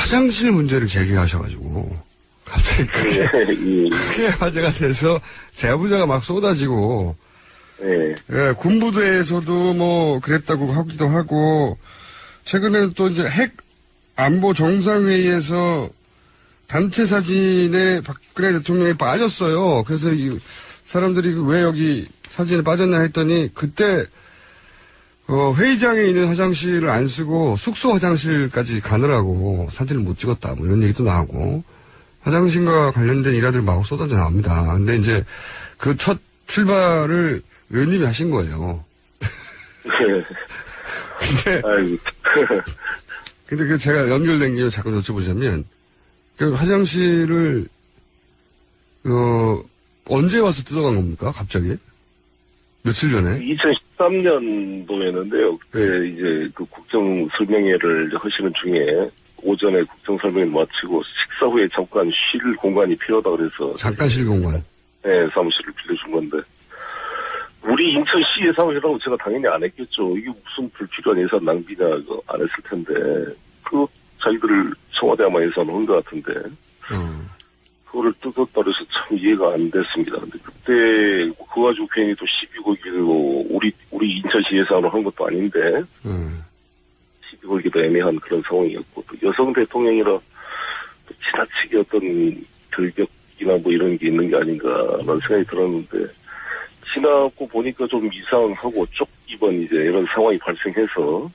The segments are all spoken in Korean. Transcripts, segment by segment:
화장실 문제를 제기하셔가지고 갑자기 크게 화제가 돼서 제보자가 막 쏟아지고 예, 군부대에서도 뭐 그랬다고 하기도 하고 최근에는 또 이제 핵 안보 정상회의에서 단체 사진에 박근혜 대통령이 빠졌어요. 그래서 이 사람들이 왜 여기 사진에 빠졌나 했더니 그때 회의장에 있는 화장실을 안 쓰고 숙소 화장실까지 가느라고 사진을 못 찍었다. 뭐 이런 얘기도 나오고 화장실과 관련된 일화들 마구 쏟아져 나옵니다. 근데 이제 그 첫 출발을 의원님이 하신 거예요. 근데 그 제가 연결된 김에 자꾸 여쭤보자면 그 화장실을 언제 와서 뜯어간 겁니까? 갑자기? 며칠 전에? 2013년도였는데요. 그때 이제 그 국정 설명회를 하시는 중에 오전에 국정 설명회 마치고 식사 후에 잠깐 쉴 공간이 필요하다 그래서 잠깐 쉴 공간? 네, 사무실을 빌려준 건데 우리 인천시 예산이라고 제가 당연히 안 했겠죠. 이게 무슨 불필요한 예산 낭비냐 안 했을 텐데 그 자기들 청와대만 예산 한 것 같은데 그거를 뜯었다 그래서 참 이해가 안 됐습니다. 근데 그때 그거 가지고 괜히 또 시비 걸기도 우리 인천시 예산으로 한 것도 아닌데 시비 걸기도 애매한 그런 상황이었고 또 여성 대통령이라 또 지나치게 어떤 결격이나 뭐 이런 게 있는 게 아닌가라는 생각이 들었는데 지나고 보니까 좀 이상하고 쪽 이번 이제 이런 상황이 발생해서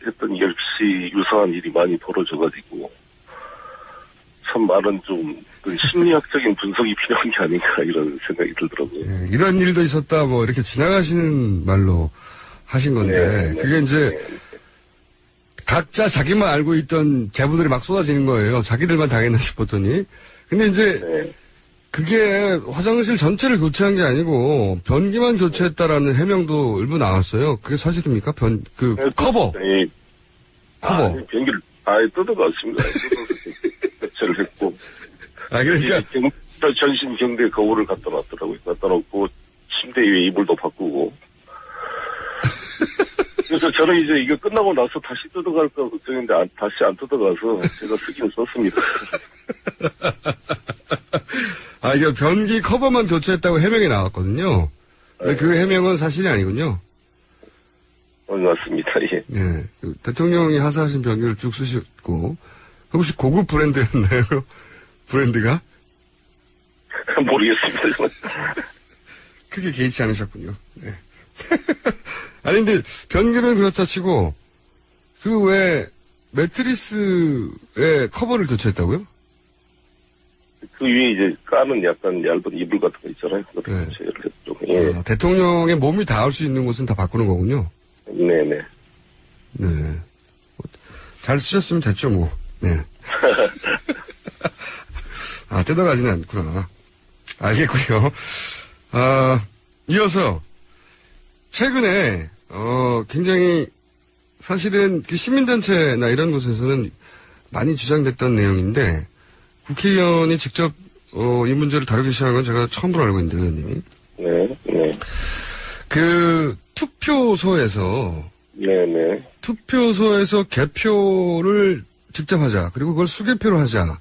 했더니 역시 유사한 일이 많이 벌어져가지고 참 많은 좀 심리학적인 분석이 필요한 게 아닌가 이런 생각이 들더라고요. 네, 이런 일도 있었다 뭐 이렇게 지나가시는 말로 하신 건데 그게 이제 각자 자기만 알고 있던 제보들이 막 쏟아지는 거예요. 자기들만 당했나 싶었더니 근데 이제 그게 화장실 전체를 교체한 게 아니고 변기만 교체했다라는 해명도 일부 나왔어요. 그게 사실입니까? 커버. 커버. 변기를 아예 뜯어갔습니다. 교체를 했고. 그러니까. 전신 경대 거울을 갖다 놨더라고요. 갖다 놓고 침대 위에 이불도 바꾸고. 그래서 저는 이제 이거 끝나고 나서 다시 뜯어갈까 걱정했는데 다시 안 뜯어가서 제가 쓰긴 썼습니다. 이거 변기 커버만 교체했다고 해명이 나왔거든요. 근데 그 해명은 사실이 아니군요. 맞습니다. 예. 네. 대통령이 하사하신 변기를 쭉 쓰셨고, 혹시 고급 브랜드였나요? 브랜드가? 모르겠습니다. 크게 개의치 않으셨군요. 네. 아니, 근데 변기는 그렇다 치고, 그 왜 매트리스의 커버를 교체했다고요? 그 위에 이제 까는 약간 얇은 이불 같은 거 있잖아요. 네. 예. 대통령의 몸이 닿을 수 있는 곳은 다 바꾸는 거군요. 네네. 네. 잘 쓰셨으면 됐죠, 뭐. 네. 뜯어가지는 않구나. 알겠고요. 이어서 최근에 굉장히 사실은 시민단체나 이런 곳에서는 많이 주장됐던 내용인데 국회의원이 직접 이 문제를 다루기 시작한 건 제가 처음으로 알고 있는데 의원님이. 네. 그 투표소에서 투표소에서 개표를 직접 하자. 그리고 그걸 수개표로 하자.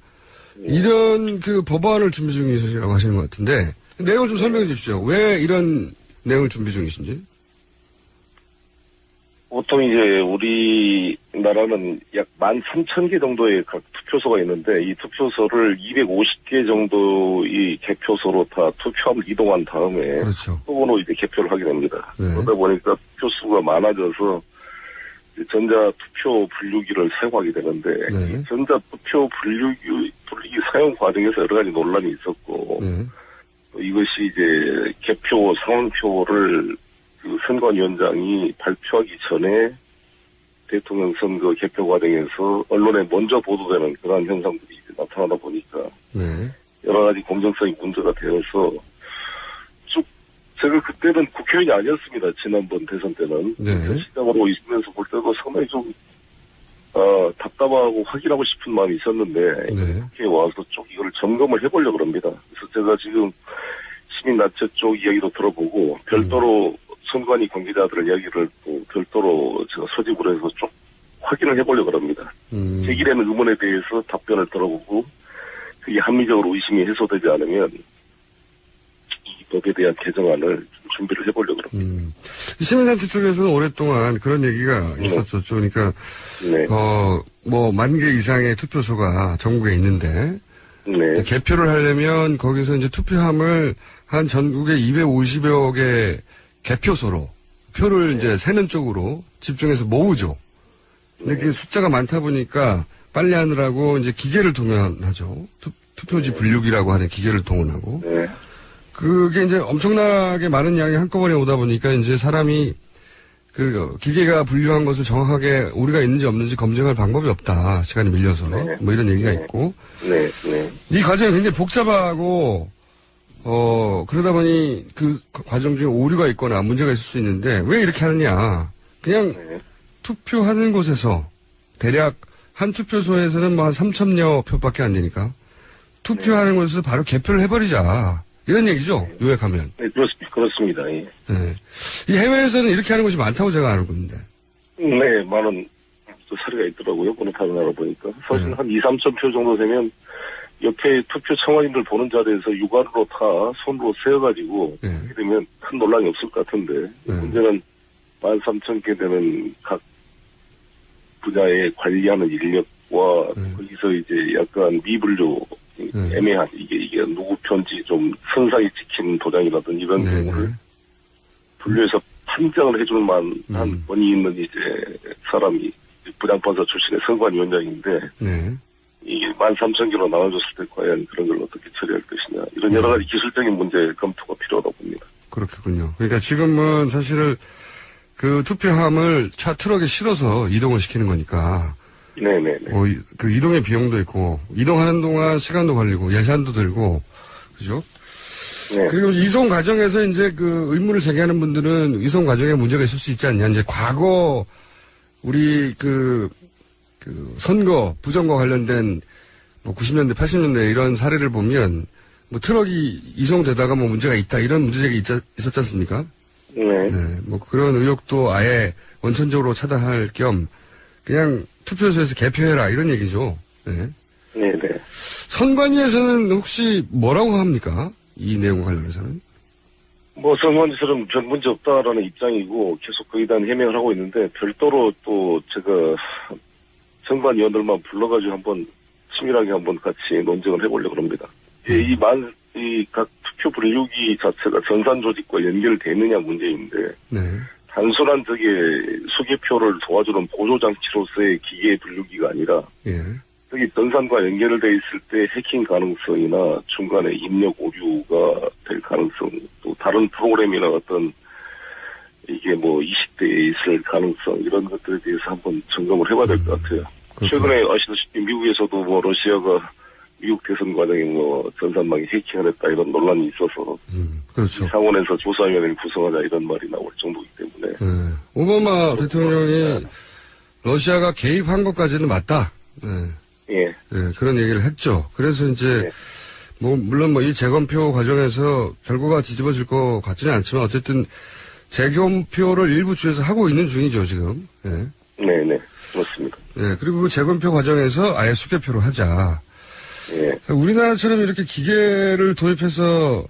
이런 그 법안을 준비 중이시라고 하시는 것 같은데 내용을 좀 설명해 주시죠. 왜 이런 내용을 준비 중이신지? 보통 이제 우리나라는 약 13,000개 정도의 각 투표소가 있는데 이 투표소를 250개 정도의 개표소로 다 투표함을 이동한 다음에 그렇죠. 수번으로 이제 개표를 하게 됩니다. 네. 그러다 보니까 투표수가 많아져서 전자투표 분류기를 사용하게 되는데 이 전자투표 분류기 사용 과정에서 여러 가지 논란이 있었고 또 이것이 이제 개표 상황표를 그 선관위원장이 발표하기 전에 대통령 선거 개표 과정에서 언론에 먼저 보도되는 그러한 현상들이 이제 나타나다 보니까 여러 가지 공정성이 문제가 되어서 쭉 제가 그때는 국회의원이 아니었습니다. 지난번 대선 때는 시장으로 있으면서 볼 때도 상당히 좀 답답하고 확인하고 싶은 마음이 있었는데 국회에 와서 쭉 이걸 점검을 해보려고 합니다. 그래서 제가 지금 시민단체 쪽 이야기도 들어보고 별도로 선관위 관계자들의 이야기를 또 별도로 제가 소집을 해서 쭉 확인을 해보려고 합니다. 제기되는 의문에 대해서 답변을 들어보고 그게 합리적으로 의심이 해소되지 않으면 이 법에 대한 개정안을 좀 준비를 해보려고 합니다. 시민단체 쪽에서는 오랫동안 그런 얘기가 있었죠. 그러니까 네. 뭐 10,000개 이상의 투표소가 전국에 있는데 네. 개표를 하려면 거기서 이제 투표함을 한 전국에 250여 개 개표소로 표를 이제 세는 쪽으로 집중해서 모으죠. 근데 그게 숫자가 많다 보니까 빨리 하느라고 이제 기계를 동원하죠. 투표지 분류기라고 하는 기계를 동원하고. 네. 그게 이제 엄청나게 많은 양이 한꺼번에 오다 보니까 이제 사람이 그 기계가 분류한 것을 정확하게 오류가 있는지 없는지 검증할 방법이 없다. 시간이 밀려서. 네. 뭐 이런 얘기가 네. 있고. 네. 네. 이 과정이 굉장히 복잡하고 그러다 보니 그 과정 중에 오류가 있거나 문제가 있을 수 있는데 왜 이렇게 하느냐. 그냥 네. 투표하는 곳에서 대략 한 투표소에서는 뭐 한 3,000여 표밖에 안 되니까 투표하는 곳에서 바로 개표를 해버리자. 이런 얘기죠. 요약하면. 네, 그렇습니다. 예. 네. 이 해외에서는 이렇게 하는 곳이 많다고 제가 알고 있는데. 네, 많은 사례가 있더라고요. 어느 다른 나라 보니까. 사실 한 2, 3천 표 정도 되면 옆에 투표 청원인들 보는 자리에서 육안으로 다 손으로 세어가지고 하게 되면 큰 논란이 없을 것 같은데 문제는 13,000개 되는 각 분야에 관리하는 인력과 거기서 이제 약간 미분류 애매한 이게 누구 편지 좀 선상에 찍힌 도장이라든지 이런 경우를 분류해서 판정을 해줄 만한 권위 있는 이제 사람이 부장판사 출신의 선관위원장인데 이게 13,000개로 나눠줬을 때 과연 그런 걸 어떻게 처리할 것이냐 이런 여러 가지 기술적인 문제 검토가 필요하다고 봅니다. 그렇겠군요. 그러니까 지금은 사실은 그 투표함을 차 트럭에 실어서 이동을 시키는 거니까. 네네네. 그 이동의 비용도 있고, 이동하는 동안 시간도 걸리고, 예산도 들고, 그죠? 네. 그리고 이송 과정에서 이제 그 의문을 제기하는 분들은 이송 과정에 문제가 있을 수 있지 않냐. 이제 과거, 우리 그 선거, 부정과 관련된 뭐 90년대, 80년대 이런 사례를 보면, 뭐 트럭이 이송되다가 뭐 문제가 있다, 이런 문제제기 있었지 않습니까? 네. 뭐 그런 의혹도 아예 원천적으로 차단할 겸 그냥 투표소에서 개표해라 이런 얘기죠. 네. 선관위에서는 혹시 뭐라고 합니까? 이 내용 관련해서는? 뭐 선관위처럼 별 문제 없다라는 입장이고 계속 거기에 대한 해명을 하고 있는데 별도로 또 제가 선관위원들만 불러가지고 한번 치밀하게 한번 같이 논쟁을 해보려고 합니다. 이 각 투표 분류기 자체가 전산 조직과 연결되느냐 문제인데 단순한 수개표를 도와주는 보조장치로서의 기계 분류기가 아니라 여기 전산과 연결돼 있을 때 해킹 가능성이나 중간에 입력 오류가 될 가능성 또 다른 프로그램이나 어떤 이게 뭐 20대에 있을 가능성 이런 것들에 대해서 한번 점검을 해봐야 될 것 같아요. 그렇죠. 최근에 아시다시피 미국에서도 뭐 러시아가 미국 대선 과정에 뭐 전산망이 해킹을 했다 이런 논란이 있어서 그렇죠. 이 상원에서 조사위원회를 구성하자 이런 말이 나올 정도이기 때문에 오바마 대통령이 러시아가 개입한 것까지는 맞다. 그런 얘기를 했죠. 그래서 이제 뭐 물론 뭐 이 재검표 과정에서 결과가 뒤집어질 것 같지는 않지만 어쨌든 재검표를 일부 주에서 하고 있는 중이죠 지금. 네네 그렇습니다. 그리고 그 재검표 과정에서 아예 수개표로 하자. 우리나라처럼 이렇게 기계를 도입해서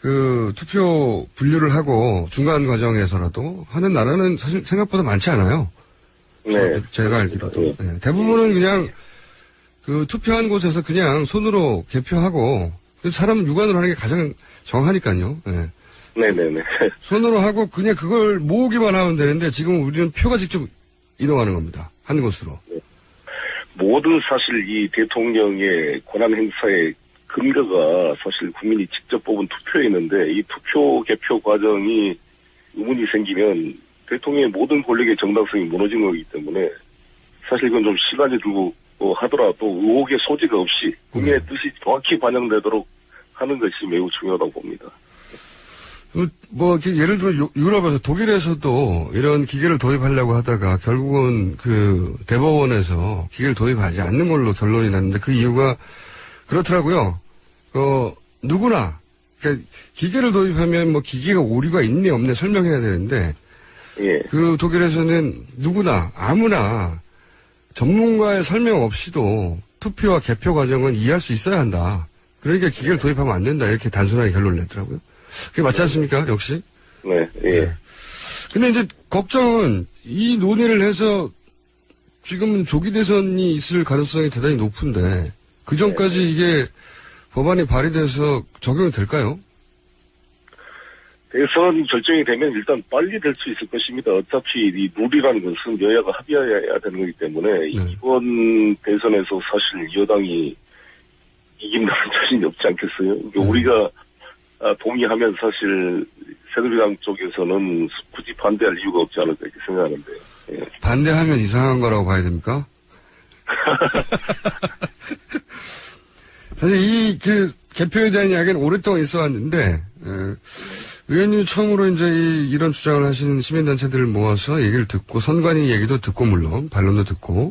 그 투표 분류를 하고 중간 과정에서라도 하는 나라는 사실 생각보다 많지 않아요. 제가 알기로도. 대부분은 그냥 그 투표한 곳에서 그냥 손으로 개표하고 사람은 육안으로 하는 게 가장 정확하니까요. 네네네. 손으로 하고 그냥 그걸 모으기만 하면 되는데 지금 우리는 표가 직접 이동하는 겁니다. 한 곳으로. 모든 사실 이 대통령의 권한 행사의 근거가 사실 국민이 직접 뽑은 투표에 있는데 이 투표 개표 과정이 의문이 생기면 대통령의 모든 권력의 정당성이 무너진 거기 때문에 사실 이건 좀 시간이 들고 하더라도 의혹의 소지가 없이 국민의 뜻이 정확히 반영되도록 하는 것이 매우 중요하다고 봅니다. 뭐 예를 들어 유럽에서 독일에서도 이런 기계를 도입하려고 하다가 결국은 그 대법원에서 기계를 도입하지 않는 걸로 결론이 났는데 그 이유가 그렇더라고요. 누구나 그러니까 기계를 도입하면 뭐 기계가 오류가 있네 없네 설명해야 되는데 그 독일에서는 누구나 아무나 전문가의 설명 없이도 투표와 개표 과정은 이해할 수 있어야 한다. 그러니까 기계를 도입하면 안 된다. 이렇게 단순하게 결론을 냈더라고요. 그게 맞지 않습니까? 역시? 네, 예. 네. 근데 이제 걱정은 이 논의를 해서 지금은 조기 대선이 있을 가능성이 대단히 높은데 그 전까지 이게 법안이 발의돼서 적용이 될까요? 대선 결정이 되면 일단 빨리 될 수 있을 것입니다. 어차피 이 룰이라는 것은 여야가 합의해야 되는 거기 때문에 이번 대선에서 사실 여당이 이긴다는 자신이 없지 않겠어요? 그러니까 우리가 동의하면 사실 새누리당 쪽에서는 굳이 반대할 이유가 없지 않을까 이렇게 생각하는데. 예. 반대하면 이상한 거라고 봐야 됩니까? 사실 이 개표에 대한 이야기는 오랫동안 있어 왔는데 의원님이 처음으로 이제 이런 주장을 하시는 시민단체들을 모아서 얘기를 듣고 선관위 얘기도 듣고 물론 반론도 듣고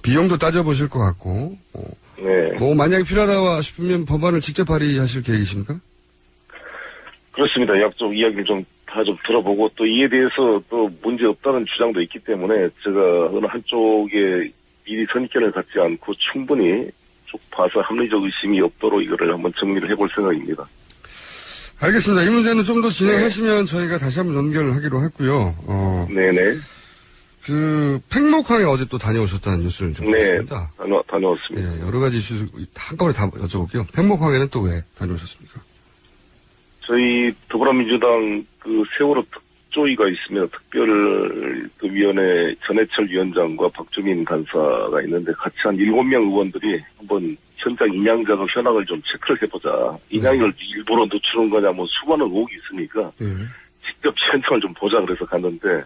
비용도 따져보실 것 같고 네. 뭐 만약에 필요하다 싶으면 법안을 직접 발의하실 계획이십니까? 그렇습니다. 약속 이야기를 다 들어보고 또 이에 대해서 또 문제 없다는 주장도 있기 때문에 제가 어느 한쪽에 미리 선입견을 갖지 않고 충분히 쭉 봐서 합리적 의심이 없도록 이거를 한번 정리를 해볼 생각입니다. 알겠습니다. 이 문제는 좀 더 진행하시면 저희가 다시 한번 연결을 하기로 했고요. 네네. 팽목항에 어제 또 다녀오셨다는 뉴스를 좀 봤습니다. 네, 다녀왔습니다. 네, 여러 가지 이슈 한꺼번에 다 여쭤볼게요. 팽목항에는 또 왜 다녀오셨습니까? 저희 더불어민주당 세월호 특조위가 있습니다. 특별위원회 전해철 위원장과 박주민 간사가 있는데 같이 한 7명 의원들이 한번 현장 인양 작업 현황을 좀 체크를 해보자. 인양을 일부러 늦추는 거냐, 뭐 수많은 의혹이 있으니까 직접 현장을 좀 보자 그래서 갔는데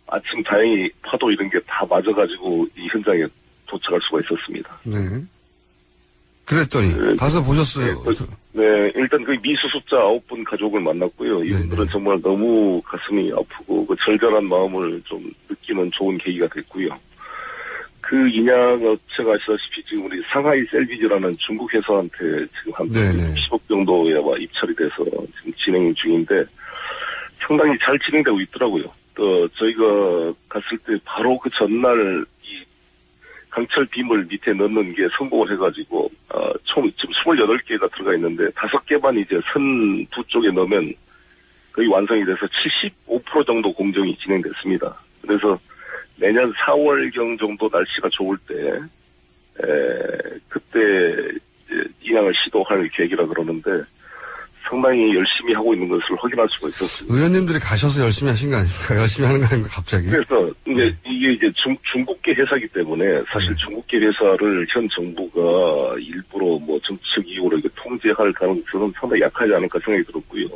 아침 다행히 파도 이런 게 다 맞아가지고 이 현장에 도착할 수가 있었습니다. 네. 그랬더니 가서 보셨어요? 네, 일단 미수습자 9분 가족을 만났고요. 이분들은 정말 너무 가슴이 아프고 절절한 마음을 좀 느끼는 좋은 계기가 됐고요. 인양 업체가 아시다시피 지금 우리 상하이 셀비즈라는 중국 회사한테 지금 한 10억 정도에 아마 입찰이 돼서 지금 진행 중인데 상당히 잘 진행되고 있더라고요. 또 저희가 갔을 때 바로 그 전날 이 강철 빔을 밑에 넣는 게 성공을 해가지고 총 지금 28개가 들어가 있는데 5개만 이제 선 두 쪽에 넣으면 거의 완성이 돼서 75% 정도 공정이 진행됐습니다. 그래서 내년 4월경 정도 날씨가 좋을 때 그때 인양을 시도할 계획이라 그러는데 상당히 열심히 하고 있는 것을 확인할 수가 있었습니다. 의원님들이 가셔서 열심히 하신 거 아닙니까? 열심히 하는 거 아닙니까, 갑자기? 그래서 이게 이제 중국계 회사이기 때문에 사실 중국계 회사를 현 정부가 일부러 뭐 정치적 이유로 이게 통제할 가능성은 상당히 약하지 않을까 생각이 들었고요.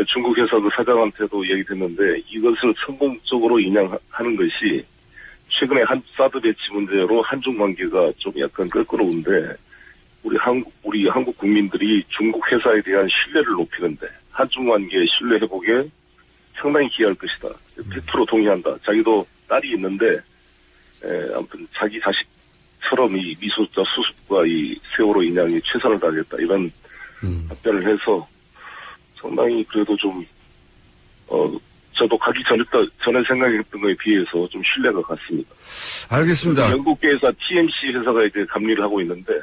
중국 회사 사장한테도 얘기했는데 이것을 성공적으로 인양하는 것이 최근에 사드 배치 문제로 한중 관계가 좀 약간 껄끄러운데 우리 한국 국민들이 중국 회사에 대한 신뢰를 높이는데 한중 관계 신뢰 회복에 상당히 기여할 것이다. 100% 동의한다. 자기도 딸이 있는데 아무튼 자기 자식처럼 이 미수습자 수습과 이 세월호 인양에 최선을 다하겠다. 이런 답변을 해서 상당히 그래도 좀 저도 가기 전에 생각했던 거에 비해서 좀 신뢰가 갔습니다. 알겠습니다. 영국계 회사 TMC 회사가 이제 감리를 하고 있는데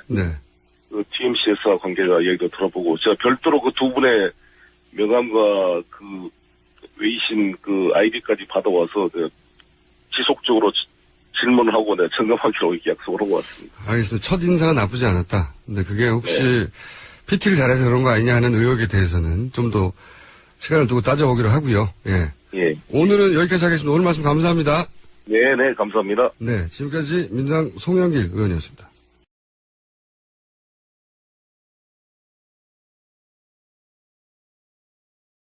그 TMC 회사 관계자 얘기도 들어보고 제가 별도로 그 두 분의 명함과 그 외신 아이디까지 받아와서 지속적으로 질문을 하고 내가 점검하기로 이렇게 약속을 하고 왔습니다. 알겠습니다. 첫 인사가 나쁘지 않았다. 근데 그게 혹시 PT를 잘해서 그런 거 아니냐 하는 의혹에 대해서는 좀 더 시간을 두고 따져보기로 하고요. 예. 오늘은 여기까지 하겠습니다. 오늘 말씀 감사합니다. 네, 감사합니다. 네, 지금까지 민주당 송영길 의원이었습니다.